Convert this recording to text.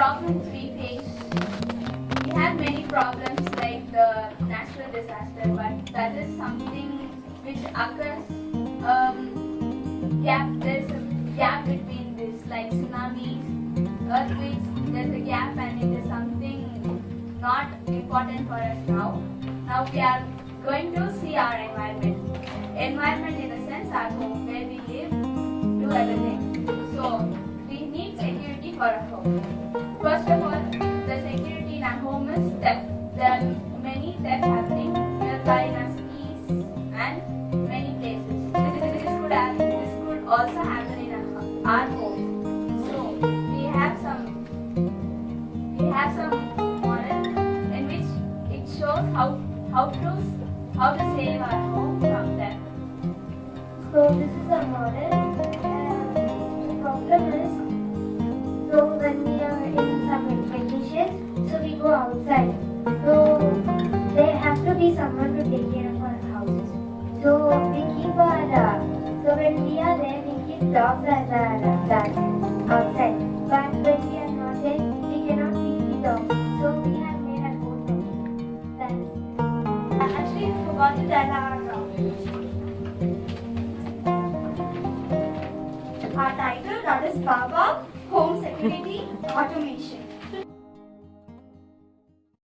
problems we face, we have many problems like the natural disaster, but that is something which occurs. There's a gap between this, like tsunamis, earthquakes. There's a gap, and it is something not important for us now. Now we are going to see our environment. Environment in the sense our home, where we live, do everything. So we need security for our home. First of all, the security in our home is theft. There are many thefts happening nearby in our cities and many places. This could also happen in our home. So we have some model in which it shows how to save our home from theft. So this is a model. The problem is, so when we are in some vacations, so we go outside. So there has to be someone to take care of our houses. So we keep so when we are there, we keep dogs as our pets outside. But when we are not there, we cannot feed the dogs. So we have made our own dog. Actually, we forgot to tell our title, that is Baba Home Security Automation.